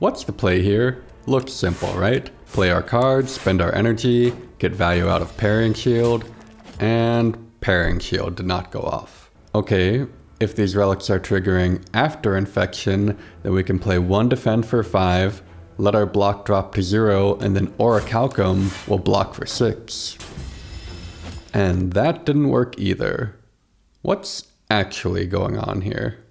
What's the play here? Looks simple, right? Play our cards, spend our energy, get value out of Parrying Shield, and Parrying Shield did not go off. Okay, if these relics are triggering after infection, then we can play 1 defend for 5, let our block drop to 0, and then Orichalcum will block for 6. And that didn't work either. What's actually going on here?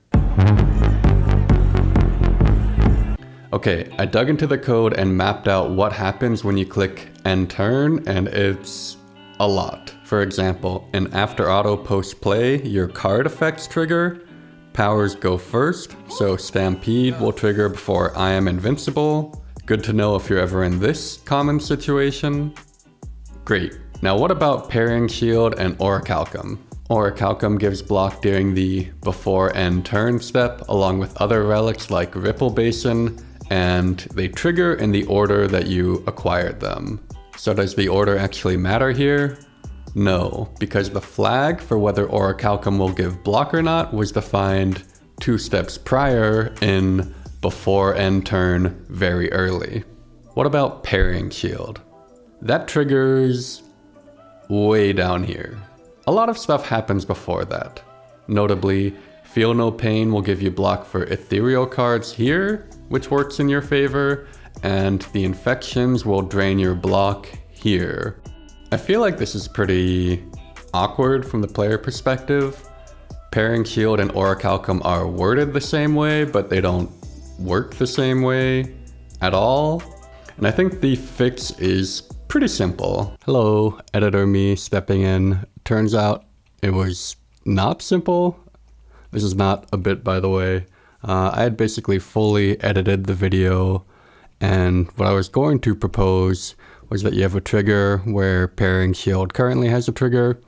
Okay, I dug into the code and mapped out what happens when you click end turn, and it's a lot. For example, in after auto post play, your card effects trigger. Powers go first, so Stampede will trigger before I am invincible. Good to know if you're ever in this common situation. Great. Now what about Parrying Shield and Orichalcum? Orichalcum gives block during the before end turn step, along with other relics like Ripple Basin, and they trigger in the order that you acquired them. So does the order actually matter here? No, because the flag for whether Orichalcum will give block or not was defined 2 steps prior in before end turn very early. What about Parrying Shield? That triggers way down here. A lot of stuff happens before that. Notably, Feel No Pain will give you block for ethereal cards here, which works in your favor, and the infections will drain your block here. I feel like this is pretty awkward from the player perspective. Parrying Shield and Orichalcum are worded the same way, but they don't work the same way at all. And I think the fix is pretty simple. Hello, editor me stepping in. Turns out it was not simple. This is not a bit, by the way. I had basically fully edited the video, and what I was going to propose was that you have a trigger where Parrying Shield currently has a trigger,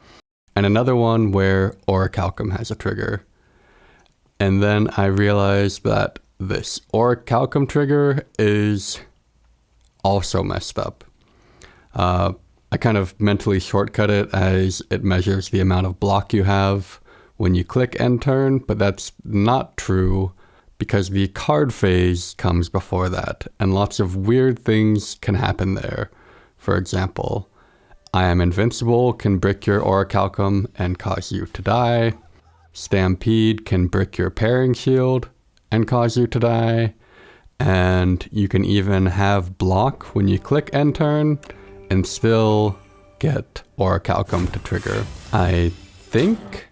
and another one where Orichalcum has a trigger. And then I realized that this Orichalcum trigger is also messed up. I kind of mentally shortcut it as it measures the amount of block you have when you click end turn, but that's not true because the card phase comes before that, and lots of weird things can happen there. For example, I am invincible can brick your Orichalcum and cause you to die. Stampede can brick your Parrying Shield and cause you to die. And you can even have block when you click end turn and still get Orichalcum to trigger. I think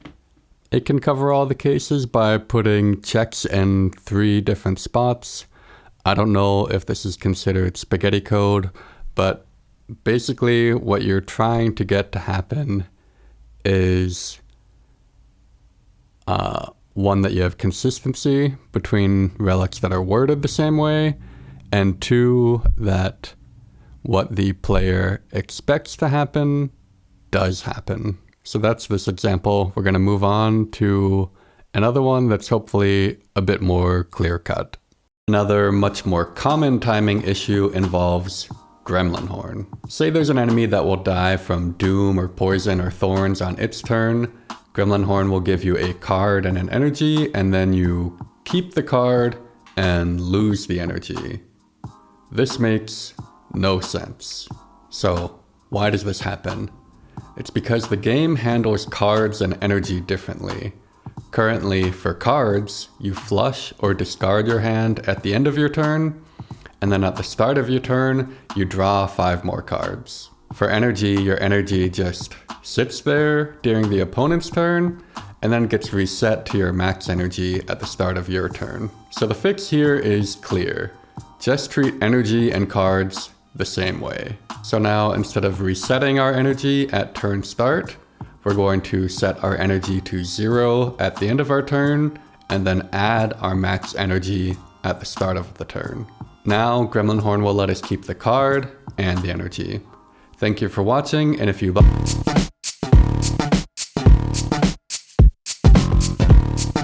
it can cover all the cases by putting checks in 3 different spots. I don't know if this is considered spaghetti code, but basically what you're trying to get to happen is one, that you have consistency between relics that are worded the same way, and 2, that what the player expects to happen does happen. So that's this example. We're going to move on to another one that's hopefully a bit more clear-cut. Another much more common timing issue involves Gremlin Horn. Say there's an enemy that will die from Doom or Poison or Thorns on its turn. Gremlin Horn will give you a card and an energy, and then you keep the card and lose the energy. This makes no sense. So why does this happen? It's because the game handles cards and energy differently. Currently, for cards, you flush or discard your hand at the end of your turn, and then at the start of your turn, you draw 5 more cards. For energy, your energy just sits there during the opponent's turn, and then gets reset to your max energy at the start of your turn. So the fix here is clear. Just treat energy and cards the same way. So now, instead of resetting our energy at turn start, we're going to set our energy to 0 at the end of our turn, and then add our max energy at the start of the turn. Now, Gremlin Horn will let us keep the card and the energy. Thank you for watching, and if you